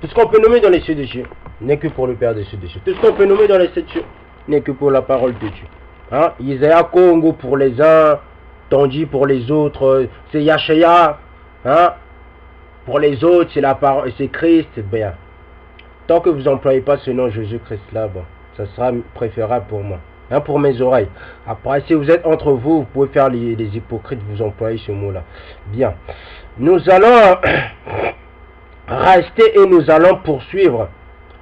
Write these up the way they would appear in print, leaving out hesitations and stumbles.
Tout ce qu'on peut nommer dans les cieux des cieux n'est que pour le Père des cieux des cieux. Tout ce qu'on peut nommer dans les sept cieux n'est que pour la parole de Dieu. Hein? Isaiah Congo pour les uns, Tandis pour les autres, c'est Yashaya. Hein? Pour les autres, c'est la parole, c'est Christ. Bien. Tant que vous n'employez pas ce nom Jésus-Christ là, bon, ça sera préférable pour moi. Hein, pour mes oreilles. Après, si vous êtes entre vous, vous pouvez faire les hypocrites, vous employez ce mot-là. Bien. Nous allons rester et nous allons poursuivre.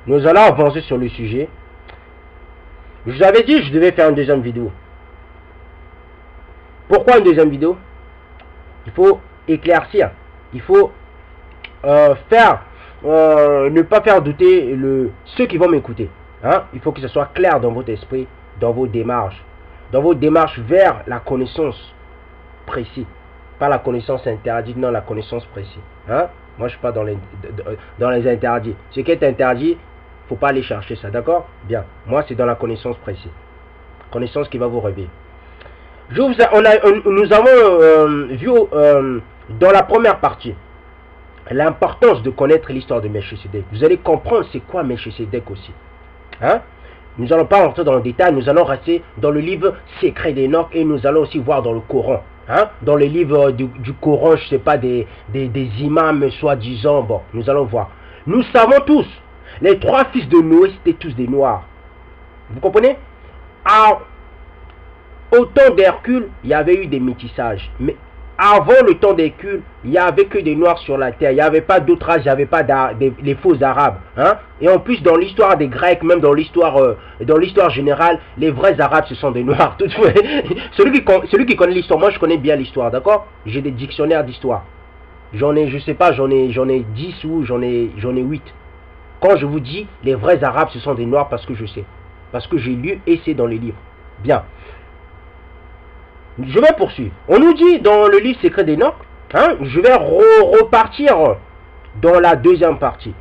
Nous allons avancer sur le sujet. Je vous avais dit que je devais faire une deuxième vidéo. Pourquoi une deuxième vidéo? Il faut éclaircir. Il faut ne pas faire douter ceux qui vont m'écouter. Hein? Il faut que ce soit clair dans votre esprit, dans vos démarches vers la connaissance précise. Pas la connaissance interdite, non, la connaissance précise. Hein? Moi, je ne suis pas dans les interdits. Ce qui est interdit, il ne faut pas aller chercher ça, d'accord? Bien. Moi, c'est dans la connaissance précise. Connaissance qui va vous réveiller. Nous avons vu dans la première partie l'importance de connaître l'histoire de Melchisedec. Vous allez comprendre c'est quoi Melchisedec aussi. Hein? Nous n'allons pas rentrer dans le détail, nous allons rester dans le livre secret d'Enoch et nous allons aussi voir dans le Coran. Hein? Dans les livres du Coran, je ne sais pas, des imams soi-disant, bon, nous allons voir. Nous savons tous, les trois fils de Noé, c'était tous des noirs. Vous comprenez? Au temps d'Hercule, il y avait eu des métissages. Mais avant le temps d'Hercule, il n'y avait que des noirs sur la terre. Il n'y avait pas d'autres races, il n'y avait pas les faux arabes. Hein? Et en plus, dans l'histoire des Grecs, même dans l'histoire générale, les vrais arabes, ce sont des noirs. Celui qui connaît l'histoire, moi je connais bien l'histoire, d'accord? J'ai des dictionnaires d'histoire. J'en ai, je sais pas, j'en ai 10 ou j'en ai 8. Quand je vous dis, les vrais arabes, ce sont des noirs parce que je sais. Parce que j'ai lu et c'est dans les livres. Bien. Je vais poursuivre. On nous dit dans le livre secret d'Enoch, hein, je vais repartir dans la deuxième partie.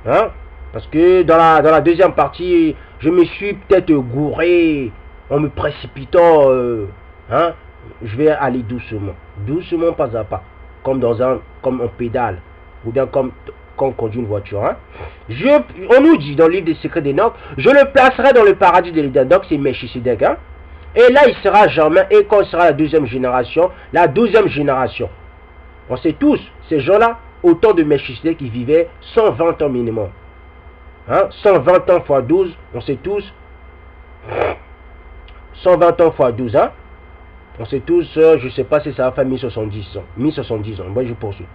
Hein, parce que dans la deuxième partie, je me suis peut-être gouré en me précipitant. Hein, je vais aller doucement. Doucement, pas à pas. Comme on pédale. Ou bien comme on conduit une voiture. Hein. On nous dit dans le livre des secrets d'Enoch, je le placerai dans le paradis de l'Éden. Donc c'est Melchisedec. Hein. Et là, il sera jamais, et quand il sera la deuxième génération, on sait tous, ces gens-là, au temps de Melchisedec, ils vivaient 120 ans minimum. Hein? 120 ans x 12, on sait tous, 120 ans x 12, hein? On sait tous, je ne sais pas si ça va faire 1070 ans. 1070 ans, moi je poursuis.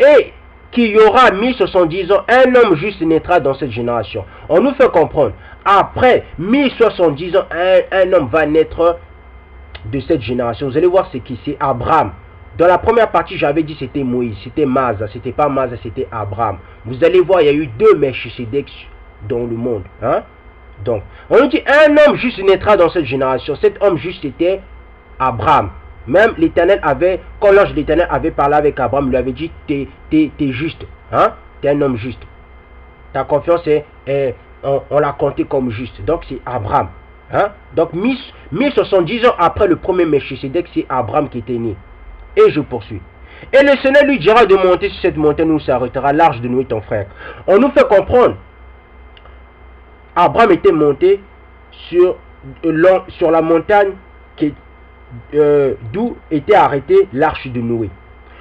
Et qu'il y aura 1070 ans, un homme juste naîtra dans cette génération. On nous fait comprendre, après 1070 ans, un homme va naître de cette génération. Vous allez voir c'est qui? C'est Abraham. Dans la première partie, j'avais dit c'était Moïse, c'était Masa, c'était pas Masa, c'était Abraham. Vous allez voir, il y a eu deux Melchisedec dans le monde. Hein? Donc, on nous dit un homme juste naîtra dans cette génération. Cet homme juste était Abraham. Même l'Éternel avait, quand l'ange de l'Éternel avait parlé avec Abraham, il lui avait dit, t'es juste, hein? T'es un homme juste. Ta confiance on l'a compté comme juste. Donc c'est Abraham. Hein? Donc 1070 ans après le premier Melchisedec, c'est Abraham qui était né. Et je poursuis. Et le Seigneur lui dira de monter sur cette montagne où s'arrêtera l'arche de Noé ton frère. On nous fait comprendre. Abraham était monté sur la montagne d'où était arrêtée l'arche de Noé.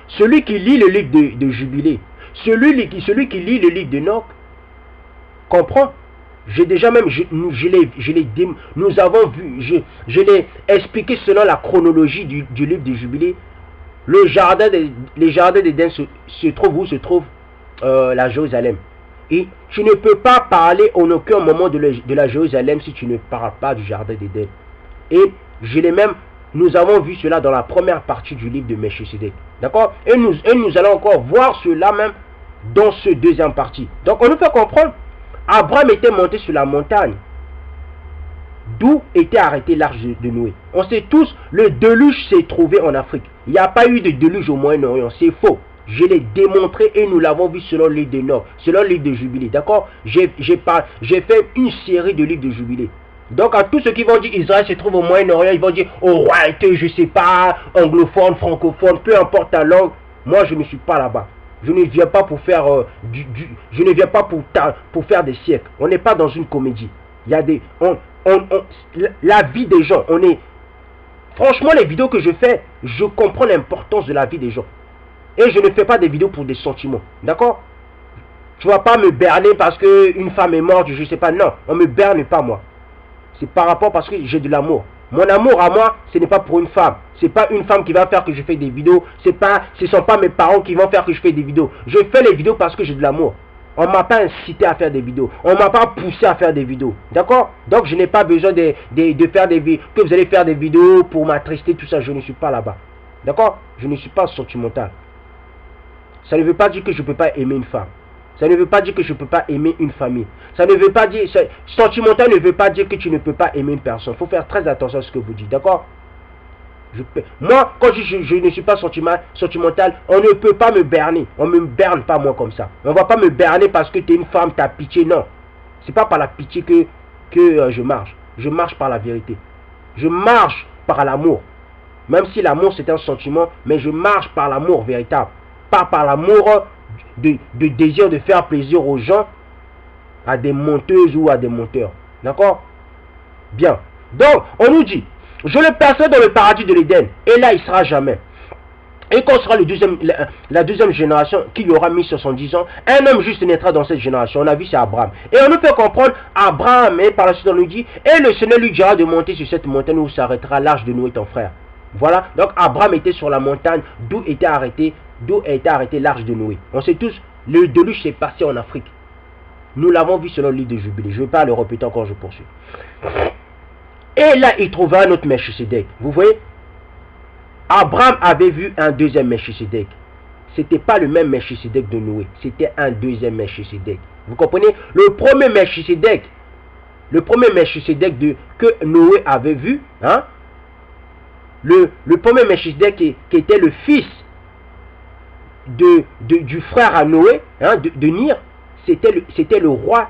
Celui qui lit le livre de Jubilé, celui qui lit le livre d'Enoch, comprend. J'ai déjà même, nous avons vu, je l'ai expliqué selon la chronologie du livre de Jubilé. Les jardins d'Éden se trouvent où se trouve la Jérusalem. Et tu ne peux pas parler en aucun moment de la Jérusalem si tu ne parles pas du jardin d'Éden. Et nous avons vu cela dans la première partie du livre de Melchisedec. D'accord? Et nous allons encore voir cela même dans ce deuxième partie. Donc on nous fait comprendre, Abraham était monté sur la montagne d'où était arrêté l'arche de Noé. On sait tous, le déluge s'est trouvé en Afrique. Il n'y a pas eu de déluge au Moyen-Orient, c'est faux. Je l'ai démontré et nous l'avons vu selon le livre de Nord, selon le livre de Jubilé. D'accord? J'ai fait une série de livres de Jubilé. Donc à tous ceux qui vont dire Israël se trouve au Moyen-Orient, ils vont dire oh ouais, je sais pas, anglophone, francophone, peu importe ta langue. Moi je ne suis pas là-bas. Je ne viens pas pour faire je ne viens pas pour faire des siècles. On n'est pas dans une comédie. Il y a des la vie des gens, franchement, les vidéos que je fais, je comprends l'importance de la vie des gens. Et je ne fais pas des vidéos pour des sentiments. D'accord? Tu vas pas me berner parce qu'une femme est morte, je ne sais pas. Non, on me berne pas moi. C'est par rapport parce que j'ai de l'amour. Mon amour à moi, ce n'est pas pour une femme. Ce n'est pas une femme qui va faire que je fais des vidéos. Ce ne sont pas mes parents qui vont faire que je fais des vidéos. Je fais les vidéos parce que j'ai de l'amour. On ne m'a pas incité à faire des vidéos. On ne m'a pas poussé à faire des vidéos. D'accord? Donc je n'ai pas besoin de faire des vidéos. Que vous allez faire des vidéos pour m'attrister, tout ça. Je ne suis pas là-bas. D'accord? Je ne suis pas sentimental. Ça ne veut pas dire que je ne peux pas aimer une femme. Ça ne veut pas dire que je ne peux pas aimer une famille. Ça ne veut pas dire... Sentimental ne veut pas dire que tu ne peux pas aimer une personne. Il faut faire très attention à ce que vous dites. D'accord? Moi, quand je ne suis pas sentimental, on ne peut pas me berner. On ne me berne pas moi comme ça. On ne va pas me berner parce que tu es une femme, tu as pitié. Non. Ce n'est pas par la pitié que je marche. Je marche par la vérité. Je marche par l'amour. Même si l'amour c'est un sentiment, mais je marche par l'amour véritable. Pas par l'amour de désir de faire plaisir aux gens, à des monteuses ou à des monteurs. D'accord? Bien. Donc, on nous dit, je le placerai dans le paradis de l'Éden, et là il sera jamais. Et quand sera la deuxième génération qui aura 1070 ans, un homme juste naîtra dans cette génération. On a vu c'est Abraham. Et on nous fait comprendre Abraham, et par la suite on nous dit, et le Seigneur lui dira de monter sur cette montagne où s'arrêtera l'arche de Noé ton frère. Voilà, donc Abraham était sur la montagne d'où était arrêté l'arche de Noé. On sait tous, le déluge s'est passé en Afrique. Nous l'avons vu selon le livre de Jubilé. Je ne vais pas le répéter encore, je poursuis. Et là, il trouva un autre Melchisédek. Vous voyez, Abraham avait vu un deuxième Melchisédek. Ce n'était pas le même Melchisédek de Noé. C'était un deuxième Melchisédek. Vous comprenez? Le premier Melchisédek que Noé avait vu, hein, le premier Melchisédek qui était le fils du frère à Noé, hein, de Nir, c'était le roi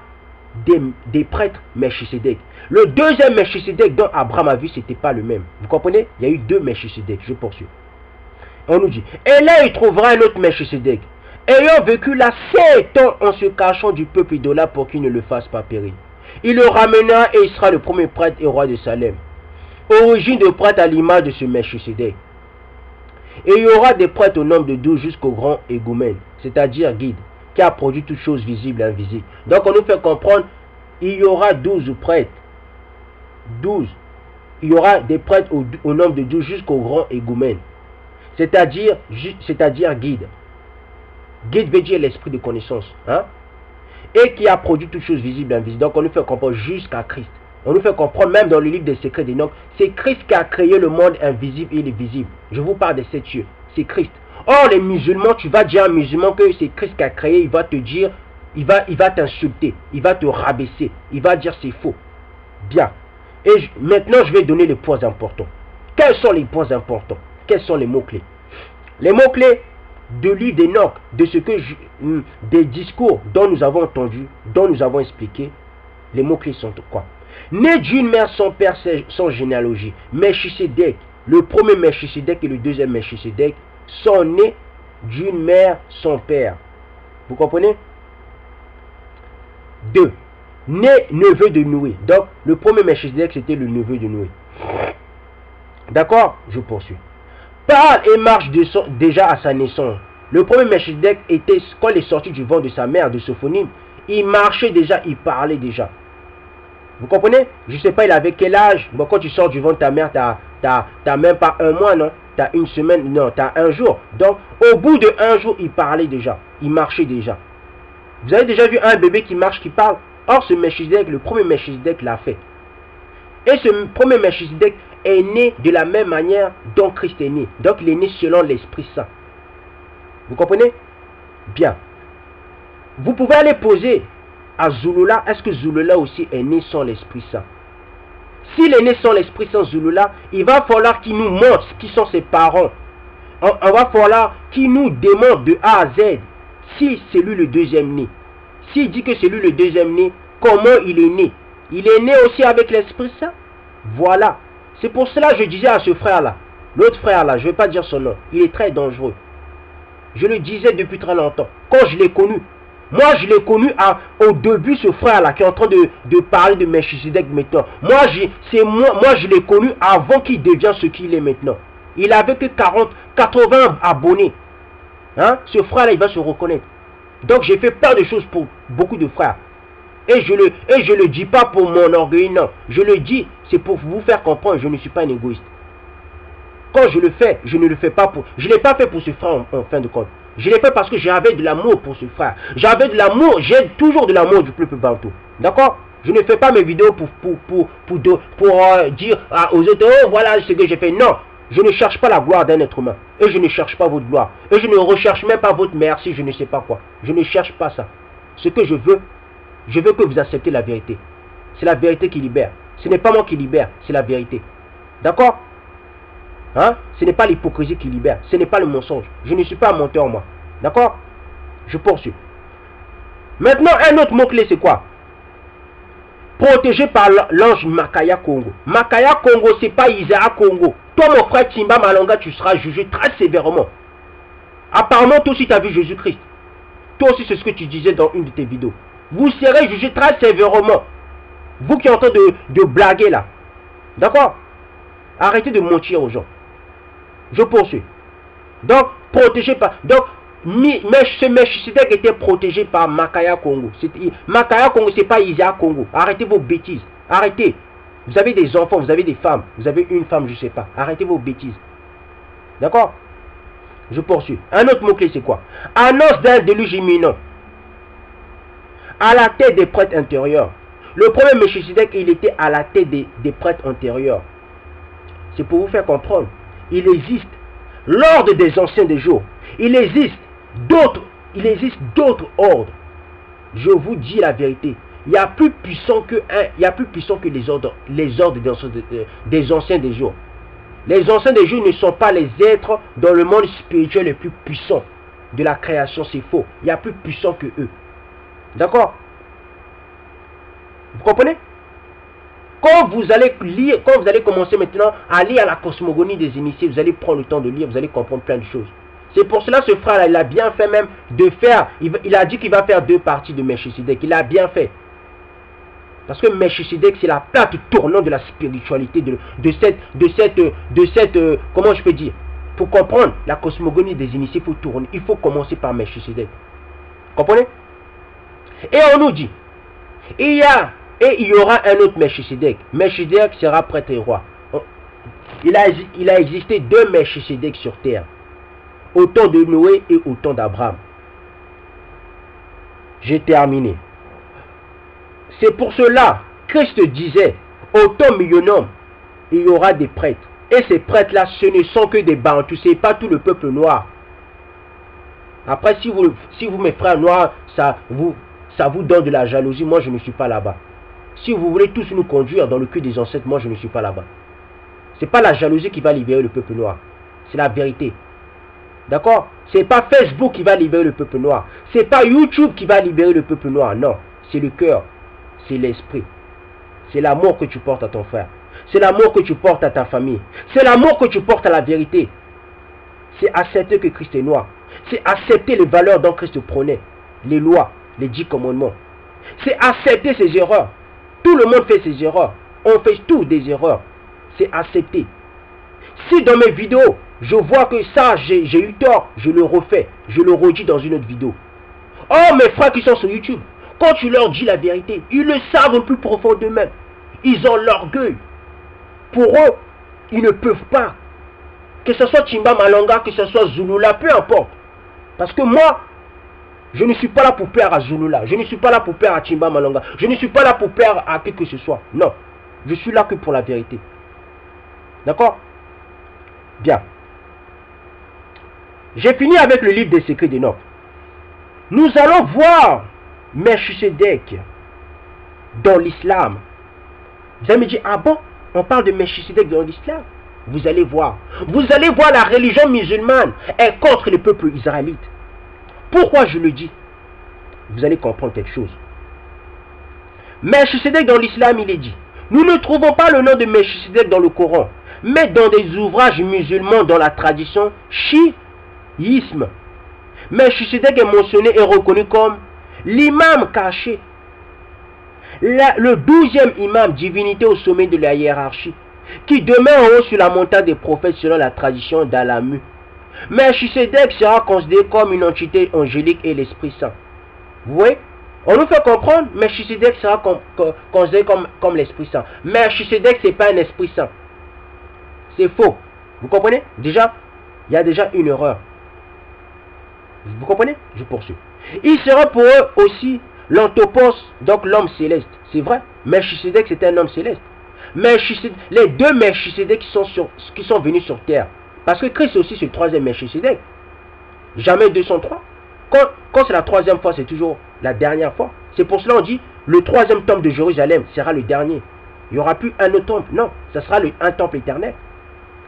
des prêtres Melchisédek. Le deuxième Melchisédek dont Abraham a vu, ce n'était pas le même. Vous comprenez? Il y a eu deux Melchisédek, je poursuis. On nous dit, et là il trouvera un autre Melchisédek, ayant vécu là 7 ans en se cachant du peuple idolâtre pour qu'il ne le fasse pas périr. Il le ramena et il sera le premier prêtre et roi de Salem. Origine de prêtre à l'image de ce Melchisédek. Et il y aura des prêtres au nombre de 12 jusqu'au grand égoumène, c'est-à-dire guide, qui a produit toutes choses visibles et invisibles. Donc on nous fait comprendre, il y aura 12 prêtres. 12. Il y aura des prêtres au nombre de 12 jusqu'au grand égoumène. C'est-à-dire guide. Guide veut dire l'esprit de connaissance. Hein? Et qui a produit toutes choses visibles et invisibles. Donc on nous fait comprendre jusqu'à Christ. On nous fait comprendre même dans le livre des secrets d'Enoch, c'est Christ qui a créé le monde invisible et l'invisible. Je vous parle des 7 cieux. C'est Christ. Or les musulmans, tu vas dire à un musulman que c'est Christ qui a créé, il va te dire, il va t'insulter, il va te rabaisser, il va dire c'est faux. Bien. Et maintenant je vais donner les points importants. Quels sont les points importants? Quels sont les mots-clés? Les mots-clés de l'île d'Enoch, des discours dont nous avons entendu, dont nous avons expliqué, les mots-clés sont quoi? Né d'une mère sans père, sans généalogie. Melchisédek, le premier Melchisédek et le deuxième Melchisédek sont nés d'une mère sans père. Vous comprenez? 2. Né neveu de Noé. Donc, le premier Melchisédek, c'était le neveu de Noé. D'accord? Je poursuis. Parle et marche déjà à sa naissance. Le premier Melchisédek était, quand il est sorti du ventre de sa mère, de Sophonim, il marchait déjà, il parlait déjà. Vous comprenez? Je ne sais pas, il avait quel âge. Bon, quand tu sors du ventre de ta mère, t'as même pas un mois, non? T'as une semaine, non, t'as un jour. Donc, au bout de un jour, il parlait déjà. Il marchait déjà. Vous avez déjà vu un bébé qui marche, qui parle? Or, ce Melchisédek, le premier Melchisédek l'a fait. Et ce premier Melchisédek est né de la même manière dont Christ est né. Donc, il est né selon l'Esprit Saint. Vous comprenez? Bien. Vous pouvez aller poser à Zulula, est-ce que Zulula aussi est né sans l'Esprit Saint? S'il est né sans l'Esprit Saint, Zulula, il va falloir qu'il nous montre qui sont ses parents. On va falloir qu'il nous démontre de A à Z si c'est lui le deuxième né. S'il dit que c'est lui le deuxième né, comment il est né? Il est né aussi avec l'Esprit Saint? Voilà. C'est pour cela que je disais à ce frère-là, l'autre frère-là, je ne vais pas dire son nom, il est très dangereux. Je le disais depuis très longtemps. Quand je l'ai connu. Moi, je l'ai connu au début, ce frère-là, qui est en train de parler de Melchisedec maintenant. Moi, je l'ai connu avant qu'il devienne ce qu'il est maintenant. Il avait que 80 abonnés. Hein? Ce frère-là, il va se reconnaître. Donc, j'ai fait plein de choses pour beaucoup de frères. Et je le dis pas pour mon orgueil, non. Je le dis, c'est pour vous faire comprendre, je ne suis pas un égoïste. Quand je le fais, je ne le fais pas pour... Je ne l'ai pas fait pour ce frère en fin de compte. Je l'ai fait parce que j'avais de l'amour pour ce frère. J'avais de l'amour, j'ai toujours de l'amour du peuple bantou. D'accord? Je ne fais pas mes vidéos pour dire aux autres, oh voilà ce que j'ai fait. Non, je ne cherche pas la gloire d'un être humain. Et je ne cherche pas votre gloire. Et je ne recherche même pas votre merci, je ne sais pas quoi. Je ne cherche pas ça. Ce que je veux que vous acceptiez la vérité. C'est la vérité qui libère. Ce n'est pas moi qui libère, c'est la vérité. D'accord? Hein? Ce n'est pas l'hypocrisie qui libère, ce n'est pas le mensonge. Je ne suis pas un menteur, moi. D'accord? Je poursuis. Maintenant, un autre mot-clé, c'est quoi? Protégé par l'ange Makaya Congo. Makaya Congo, c'est pas Isaac Congo. Toi, mon frère Timba Malonga, tu seras jugé très sévèrement. Apparemment, toi aussi, tu as vu Jésus-Christ. Toi aussi, c'est ce que tu disais dans une de tes vidéos. Vous serez jugé très sévèrement. Vous qui êtes en train de blaguer là. D'accord? Arrêtez de mentir aux gens. Je poursuis. Donc, protégé par... Donc, ce Melchisedec était protégé par Makaya Congo. Makaya Congo, c'est pas Isaac Congo. Arrêtez vos bêtises. Arrêtez. Vous avez des enfants, vous avez des femmes. Vous avez une femme, je sais pas. Arrêtez vos bêtises. D'accord? Je poursuis. Un autre mot-clé, c'est quoi? Annonce d'un déluge imminent. À la tête des prêtres intérieurs. Le premier Melchisedec, il était à la tête des prêtres intérieurs. C'est pour vous faire comprendre. Il existe l'ordre des anciens des jours. Il existe d'autres ordres. Je vous dis la vérité. Il y a plus puissant que les ordres des anciens des jours. Les anciens des jours ne sont pas les êtres dans le monde spirituel les plus puissants de la création. C'est faux. Il y a plus puissant que eux. D'accord? Vous comprenez? Quand vous allez lire, quand vous allez commencer maintenant à lire la cosmogonie des initiés, vous allez prendre le temps de lire, vous allez comprendre plein de choses. C'est pour cela ce frère-là, il a bien fait même de faire, il a dit qu'il va faire 2 parties de Melchisedec. Il a bien fait. Parce que Melchisedec, c'est la plate tournante de la spiritualité, de cette, comment je peux dire, pour comprendre la cosmogonie des initiés, il faut commencer par Melchisedec. Comprenez? Et on nous dit, il y aura un autre Melchisedec. Melchisedec sera prêtre et roi. Il a existé 2 Melchisedec sur terre. Au temps de Noé et au temps d'Abraham. J'ai terminé. C'est pour cela, Christ disait, au temps millénaire, il y aura des prêtres. Et ces prêtres-là, ce ne sont que des bantous, ce n'est pas tout le peuple noir. Après, si vous mes frères noirs, ça vous donne de la jalousie, moi je ne suis pas là-bas. Si vous voulez tous nous conduire dans le cul des ancêtres, moi je ne suis pas là-bas. Ce n'est pas la jalousie qui va libérer le peuple noir. C'est la vérité. D'accord? Ce n'est pas Facebook qui va libérer le peuple noir. Ce n'est pas YouTube qui va libérer le peuple noir. Non. C'est le cœur. C'est l'esprit. C'est l'amour que tu portes à ton frère. C'est l'amour que tu portes à ta famille. C'est l'amour que tu portes à la vérité. C'est accepter que Christ est noir. C'est accepter les valeurs dont Christ prônait. Les lois, les 10 commandements. C'est accepter ses erreurs. Tout le monde fait ses erreurs. On fait tous des erreurs. C'est accepter. Si dans mes vidéos, je vois que ça, j'ai eu tort, je le refais. Je le redis dans une autre vidéo. Oh, mes frères qui sont sur YouTube, quand tu leur dis la vérité, ils le savent au plus profond d'eux-mêmes. Ils ont l'orgueil. Pour eux, ils ne peuvent pas. Que ce soit Timba Malonga, que ce soit Zulula, peu importe. Parce que moi, je ne suis pas là pour plaire à Zulula. Je ne suis pas là pour plaire à Timba Malonga. Je ne suis pas là pour plaire à qui que ce soit. Non. Je suis là que pour la vérité. D'accord? Bien. J'ai fini avec le livre des secrets d'Enoch. Nous allons voir Melchisedec dans l'islam. Vous allez me dire, ah bon, on parle de Melchisedec dans l'islam? Vous allez voir. Vous allez voir, la religion musulmane est contre le peuple israélite. Pourquoi je le dis? Vous allez comprendre quelque chose. Melchisedec dans l'islam, il est dit, nous ne trouvons pas le nom de Melchisedec dans le Coran, mais dans des ouvrages musulmans dans la tradition chiisme. Melchisedec est mentionné et reconnu comme l'imam caché. Le 12e imam, divinité au sommet de la hiérarchie, qui demeure en haut sur la montagne des prophètes selon la tradition d'Alamu. Melchisedec sera considéré comme une entité angélique et l'Esprit Saint. Vous voyez? On nous fait comprendre, Melchisedec sera considéré comme l'Esprit Saint. Melchisedec, ce n'est pas un Esprit Saint. C'est faux. Vous comprenez? Déjà, il y a déjà une erreur. Vous comprenez? Je poursuis. Il sera pour eux aussi l'anthropos, donc l'homme céleste. C'est vrai. Melchisedec, c'était un homme céleste. Les deux Melchisedec qui sont venus sur terre. Parce que Christ aussi, c'est le troisième Melchisedec. Jamais 203. Quand c'est la troisième fois, c'est toujours la dernière fois. C'est pour cela qu'on dit, le troisième temple de Jérusalem sera le dernier. Il n'y aura plus un autre temple. Non, ça sera un temple éternel.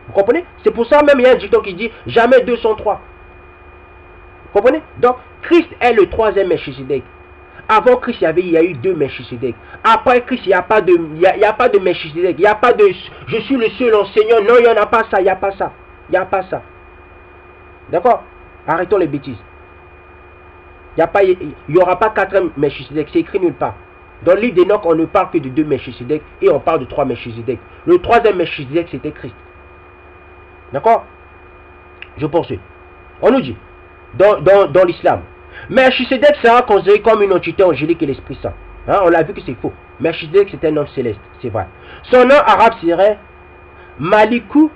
Vous comprenez? C'est pour ça même il y a un dicton qui dit, jamais 203. Vous comprenez? Donc, Christ est le troisième Melchisedec. Avant Christ, il y a eu deux Melchisedec. Après Christ, il n'y a pas de Melchisedec. Il n'y a pas de je suis le seul enseignant. Non, il n'y en a pas ça. Il n'y a pas ça. Il n'y a pas ça. D'accord? Arrêtons les bêtises. Il n'y aura pas quatrième Melchisedec. C'est écrit nulle part. Dans le livre d'Enoch, on ne parle que de deux Melchisedec et on parle de trois Melchisedec. Le troisième Melchisedec, c'était Christ. D'accord? Je poursuis. On nous dit, dans l'islam, Melchisedec sera considéré comme une entité angélique et l'Esprit Saint. Hein, on l'a vu que c'est faux. Melchisedec, c'est un homme céleste. C'est vrai. Son nom arabe serait Malikus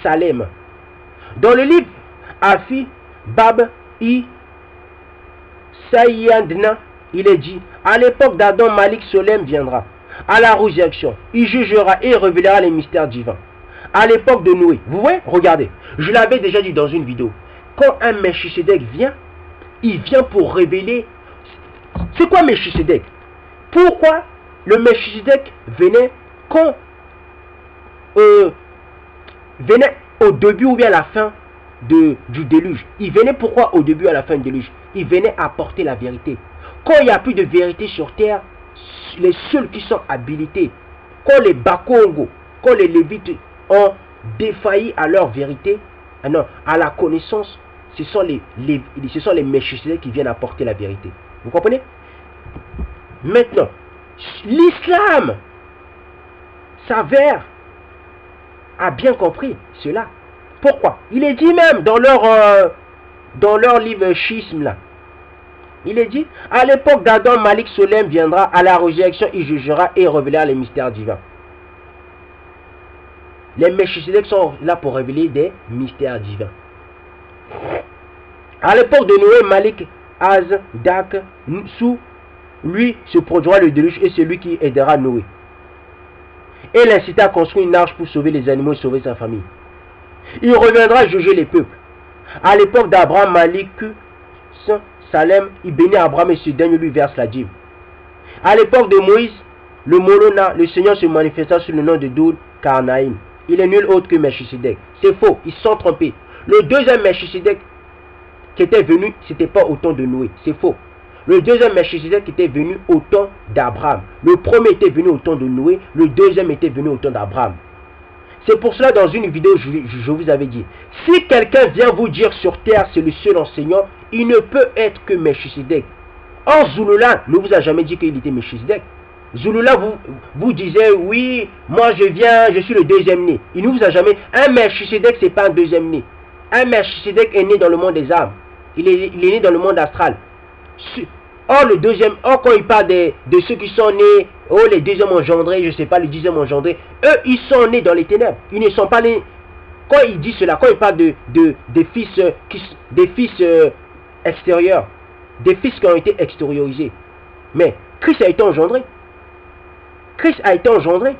Salem. Dans le livre Afi Bab-i Sayyadna, il est dit, à l'époque d'Adam, Malik Solem viendra. À la résurrection, il jugera et révélera les mystères divins. À l'époque de Noé, vous voyez, regardez, je l'avais déjà dit dans une vidéo. Quand un Melchisedec vient, il vient pour révéler. C'est quoi Melchisedec? Pourquoi le Melchisedec venait venait au début ou bien à la fin du déluge? Il venait pourquoi au début ou à la fin du déluge? Il venait apporter la vérité. Quand il n'y a plus de vérité sur terre, les seuls qui sont habilités, quand les Bakongo, quand les Lévites ont défailli à leur vérité, à la connaissance, ce sont les Melchisedec qui viennent apporter la vérité. Vous comprenez? Maintenant, l'islam s'avère a bien compris cela. Pourquoi? Il est dit même dans leur livre schisme là. Il est dit, à l'époque d'Adam, Malik Solem viendra, à la résurrection, il jugera et révélera les mystères divins. Les Melchisedec sont là pour révéler des mystères divins. À l'époque de Noé, Malik Az-Dak, sous lui se produira le déluge et c'est lui qui aidera Noé. Et l'incita à construire une arche pour sauver les animaux et sauver sa famille. Il reviendra juger les peuples. À l'époque d'Abraham, Malik Salem, il bénit Abraham et ce dernier lui verse la dîme. À l'époque de Moïse, le Molona, le Seigneur se manifesta sous le nom de Doud Karnaïm. Il est nul autre que Melchisedec. C'est faux, ils se sont trompés. Le deuxième Melchisedec qui était venu, c'était pas au temps de Noé. C'est faux. Le deuxième Melchisedec était venu au temps d'Abraham. Le premier était venu au temps de Noé. Le deuxième était venu au temps d'Abraham. C'est pour cela, dans une vidéo, je vous avais dit, si quelqu'un vient vous dire sur terre, c'est le seul enseignant, il ne peut être que Melchisedec. Or, Zulula ne vous a jamais dit qu'il était Melchisedec. Zulula vous disait, oui, moi je viens, je suis le deuxième né. Il ne vous a jamais... Un Melchisedec, ce n'est pas un deuxième né. Un Melchisedec est né dans le monde des âmes. Il est né dans le monde astral. Or, quand il parle de ceux qui sont nés, les deuxièmes engendrés, je ne sais pas, les dixièmes engendrés, eux, ils sont nés dans les ténèbres. Ils ne sont pas nés. Quand il dit cela, quand il parle des fils extérieurs, des fils qui ont été extériorisés. Mais Christ a été engendré. Christ a été engendré.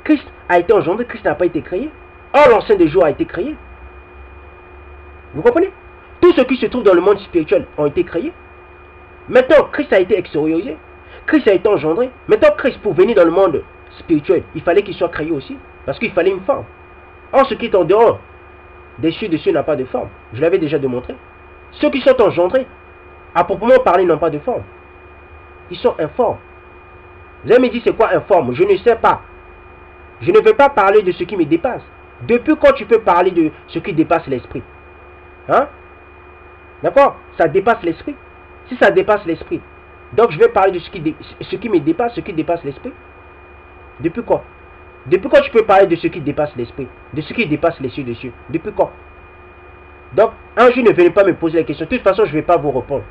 Christ a été engendré, Christ n'a pas été créé. Or, l'ancien des jours a été créé. Vous comprenez? Tous ceux qui se trouvent dans le monde spirituel ont été créés. Maintenant, Christ a été extériorisé. Christ a été engendré. Maintenant, Christ, pour venir dans le monde spirituel, il fallait qu'il soit créé aussi. Parce qu'il fallait une forme. Or, ce qui est en dehors des cieux n'a pas de forme. Je l'avais déjà démontré. Ceux qui sont engendrés, à proprement parler, n'ont pas de forme. Ils sont informes. Vous allez me dire, c'est quoi informe? Je ne sais pas. Je ne veux pas parler de ce qui me dépasse. Depuis quand tu peux parler de ce qui dépasse l'esprit? Hein? D'accord? Ça dépasse l'esprit. Si ça dépasse l'esprit, donc je vais parler de ce qui me dépasse, ce qui dépasse l'esprit. Depuis quand? Depuis quand tu peux parler de ce qui dépasse l'esprit? De ce qui dépasse les cieux des cieux? Depuis quand? Donc, un jour, ne venez pas me poser la question. De toute façon, je ne vais pas vous répondre.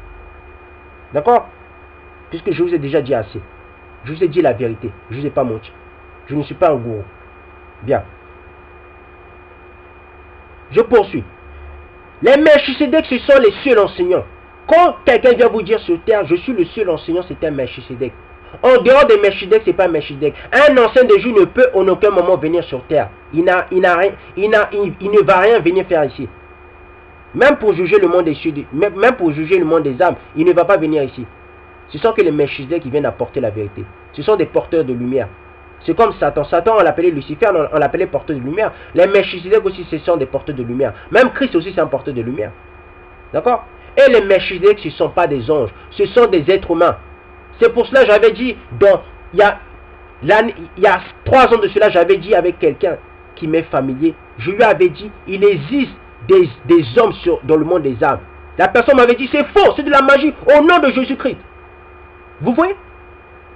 D'accord? Puisque je vous ai déjà dit assez. Je vous ai dit la vérité. Je ne vous ai pas menti. Je ne suis pas un gourou. Bien. Je poursuis. Les Melchisédek, ce sont les seuls enseignants. Quand quelqu'un vient vous dire sur terre, je suis le seul enseignant, c'est un Melchisédek. En dehors de Melchisédek, ce n'est pas Melchisédek. Un ancien de Dieu ne peut en aucun moment venir sur terre. Il ne va rien venir faire ici. Même pour juger le monde des cieux, même pour juger le monde des âmes, il ne va pas venir ici. Ce sont que les Melchisédek qui viennent apporter la vérité. Ce sont des porteurs de lumière. C'est comme Satan. Satan, on l'appelait Lucifer, on l'appelait porteur de lumière. Les Melchisédek aussi, ce sont des porteurs de lumière. Même Christ aussi, c'est un porteur de lumière. D'accord? Et les Melchisédek, ce ne sont pas des anges. Ce sont des êtres humains. C'est pour cela que j'avais dit, il y a 3 ans de cela, j'avais dit avec quelqu'un qui m'est familier, je lui avais dit, il existe des hommes dans le monde des âmes. La personne m'avait dit, c'est faux, c'est de la magie, au nom de Jésus-Christ. Vous voyez?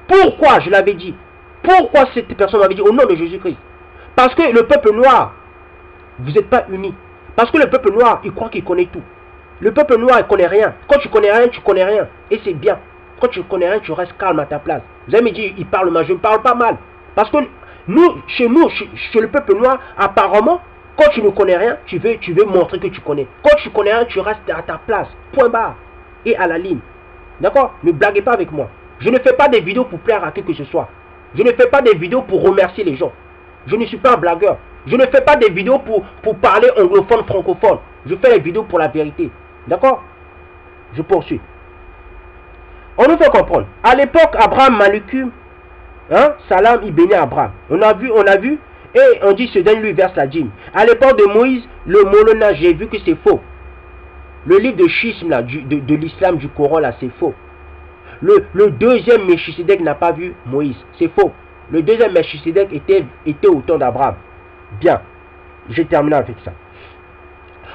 Pourquoi je l'avais dit? Pourquoi cette personne m'avait dit au nom de Jésus-Christ? Parce que le peuple noir, vous n'êtes pas unis. Parce que le peuple noir, il croit qu'il connaît tout. Le peuple noir, il ne connaît rien. Quand tu connais rien, tu connais rien. Et c'est bien. Quand tu ne connais rien, tu restes calme à ta place. Vous allez me dire, il parle mal. Je ne parle pas mal. Parce que chez le peuple noir, apparemment, quand tu ne connais rien, tu veux montrer que tu connais. Quand tu connais rien, tu restes à ta place. Point barre. Et à la ligne. D'accord? Ne blaguez pas avec moi. Je ne fais pas des vidéos pour plaire à qui que ce soit. Je ne fais pas des vidéos pour remercier les gens. Je ne suis pas un blagueur. Je ne fais pas des vidéos pour parler anglophone, francophone. Je fais les vidéos pour la vérité. D'accord? Je poursuis. On nous fait comprendre. À l'époque, Abraham Malukum, Salam, il bénit Abraham. On a vu, et on dit, ce dernier lui verse la dîme. À l'époque de Moïse, le molonnage, j'ai vu que c'est faux. Le livre de schisme, là, de l'islam, du Coran, là, c'est faux. Le deuxième Melchisédek n'a pas vu Moïse. C'est faux. Le deuxième Melchisédek était au temps d'Abraham. Bien. J'ai terminé avec ça.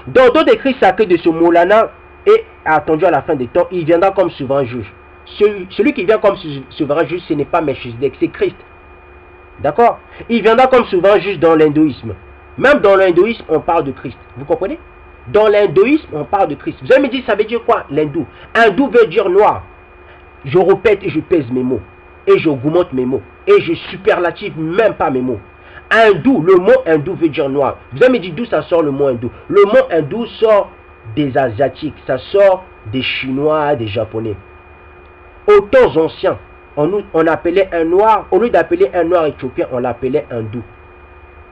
Dans d'autres écrits sacrés de ce Molana est attendu à la fin des temps, il viendra comme souverain juge. Celui qui vient comme souverain juge, ce n'est pas Melchisédek, c'est Christ. D'accord? Il viendra comme souverain juge dans l'hindouisme. Même dans l'hindouisme, on parle de Christ. Vous comprenez? Dans l'hindouisme, on parle de Christ. Vous allez me dire, ça veut dire quoi l'hindou? Hindou veut dire noir. Je répète et je pèse mes mots. Et j'augmente mes mots. Et je superlative même pas mes mots. Hindou, le mot hindou veut dire noir. Vous allez me dire d'où ça sort le mot hindou? Le mot hindou sort des Asiatiques. Ça sort des Chinois, des Japonais. Aux temps anciens, on appelait un noir, au lieu d'appeler un noir éthiopien, on l'appelait hindou.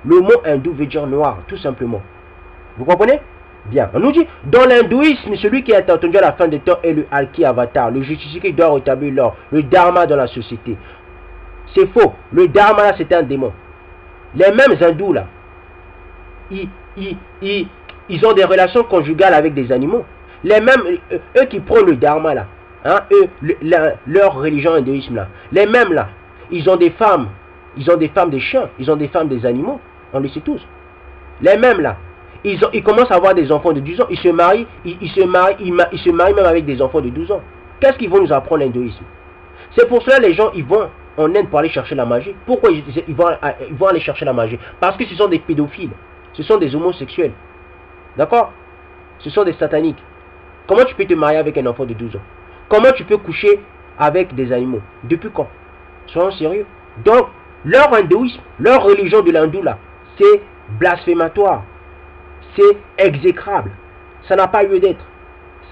Le mot hindou veut dire noir, tout simplement. Vous comprenez? Bien. On nous dit, dans l'hindouisme, celui qui est attendu à la fin des temps est le Alki Avatar, le justicier qui doit rétablir l'ordre, le Dharma dans la société. C'est faux. Le Dharma, là, c'est un démon. Les mêmes hindous, là, ils ont des relations conjugales avec des animaux. Les mêmes, eux qui prennent le Dharma, là, leur religion hindouisme, là, les mêmes, là, ils ont des femmes des chiens, ils ont des femmes des animaux. On le sait tous. Les mêmes, là, ils commencent à avoir des enfants de 12 ans. Ils se marient même avec des enfants de 12 ans. Qu'est-ce qu'ils vont nous apprendre l'hindouisme? C'est pour cela que les gens, ils vont en Inde pour aller chercher la magie. Pourquoi ils vont aller chercher la magie? Parce que ce sont des pédophiles. Ce sont des homosexuels. D'accord? Ce sont des sataniques. Comment tu peux te marier avec un enfant de 12 ans? Comment tu peux coucher avec des animaux? Depuis quand? Soyons sérieux. Donc, leur hindouisme, leur religion de l'hindou là, c'est blasphématoire. C'est exécrable. Ça n'a pas lieu d'être.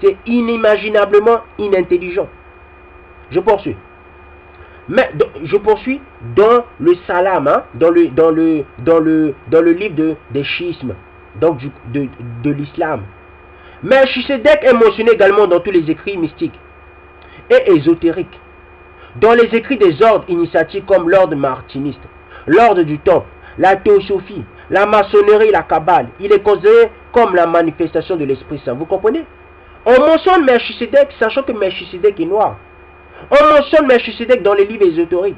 C'est inimaginablement inintelligent. Je poursuis. Mais je poursuis dans le salam, dans le livre des schismes, donc de l'islam. Melchisédek est mentionné également dans tous les écrits mystiques et ésotériques. Dans les écrits des ordres initiatiques comme l'ordre martiniste, l'ordre du temple, la théosophie, la maçonnerie, la kabbale, il est considéré comme la manifestation de l'Esprit Saint. Vous comprenez? On mentionne Melchisédek, sachant que Melchisédek est noir. On mentionne Melchisédek dans les livres ésotériques.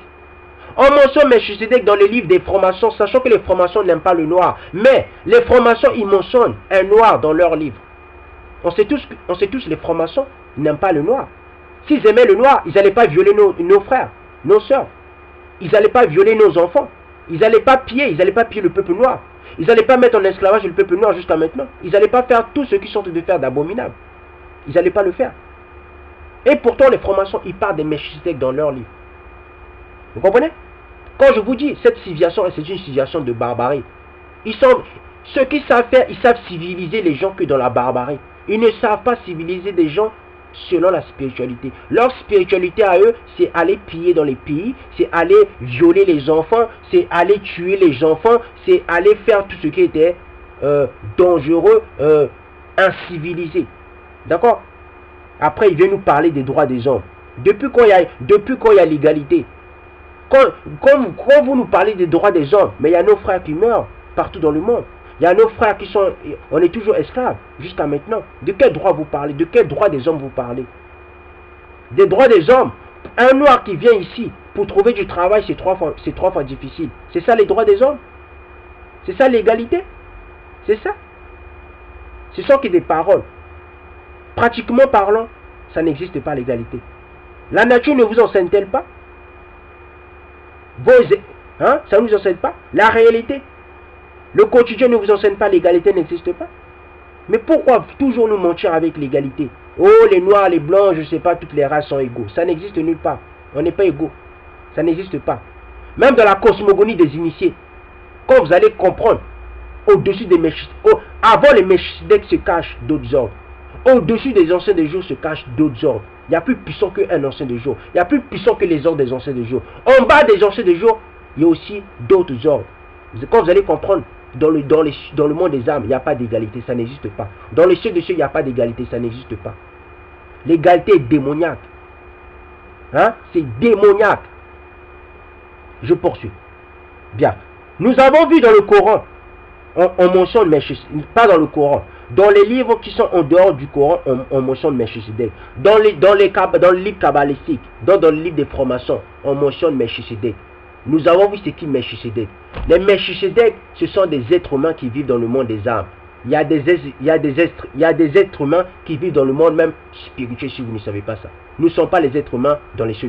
On mentionne Melchisédek dans les livres des francs-maçons, sachant que les francs-maçons n'aiment pas le noir. Mais les francs-maçons, ils mentionnent un noir dans leurs livres. on sait tous les francs-maçons n'aiment pas le noir. S'ils aimaient le noir, ils n'allaient pas violer nos frères, nos sœurs. Ils n'allaient pas violer nos enfants. Ils n'allaient pas piller le peuple noir. Ils n'allaient pas mettre en esclavage le peuple noir jusqu'à maintenant. Ils n'allaient pas faire tout ce qu'ils sont en train de faire d'abominable. Ils n'allaient pas le faire. Et pourtant, les francs-maçons, ils parlent des Melchisédek dans leurs livres. Vous comprenez? Quand je vous dis, cette civilisation, c'est une civilisation de barbarie. Ce qu'ils savent faire, ils savent civiliser les gens que dans la barbarie. Ils ne savent pas civiliser des gens selon la spiritualité. Leur spiritualité à eux, c'est aller piller dans les pays, c'est aller violer les enfants, c'est aller tuer les enfants, c'est aller faire tout ce qui était dangereux, incivilisé. D'accord? Après, il vient nous parler des droits des hommes. Depuis quand il y a l'égalité? Quand vous nous parlez des droits des hommes, mais il y a nos frères qui meurent partout dans le monde. Il y a nos frères qui sont... On est toujours esclaves jusqu'à maintenant. De quel droit vous parlez? De quel droit des hommes vous parlez? Des droits des hommes. Un noir qui vient ici pour trouver du travail, c'est trois fois difficile. C'est ça les droits des hommes? C'est ça l'égalité? C'est ça? Ce sont que des paroles. Pratiquement parlant, ça n'existe pas l'égalité. La nature ne vous enseigne-t-elle pas? Ça ne vous enseigne pas? La réalité? Le quotidien ne vous enseigne pas, l'égalité n'existe pas? Mais pourquoi toujours nous mentir avec l'égalité? Oh, les noirs, les blancs, je ne sais pas, toutes les races sont égaux. Ça n'existe nulle part. On n'est pas égaux. Ça n'existe pas. Même dans la cosmogonie des initiés, quand vous allez comprendre, au-dessus des Melchisédek, avant les Melchisédek se cachent d'autres ordres. Au-dessus des anciens des jours se cachent d'autres ordres. Il y a plus puissant qu'un ancien des jours. Il y a plus puissant que les ordres des anciens des jours. En bas des anciens des jours, il y a aussi d'autres ordres. Quand vous allez comprendre, dans le monde des âmes, il n'y a pas d'égalité, ça n'existe pas. Dans les cieux des cieux, il n'y a pas d'égalité, ça n'existe pas. L'égalité est démoniaque. C'est démoniaque. Je poursuis. Bien. Nous avons vu dans le Coran, on mentionne Melchisédek, pas dans le Coran. Dans les livres qui sont en dehors du Coran, on mentionne Melchisédek. Dans le livre kabbalistique, dans le livre des francs-maçons, on mentionne Melchisédek. Nous avons vu ce qui est Melchisédek. Les Melchisédek, ce sont des êtres humains qui vivent dans le monde des âmes. Il y a des êtres humains qui vivent dans le monde même spirituel, si vous ne savez pas ça. Nous ne sommes pas les êtres humains dans les cieux.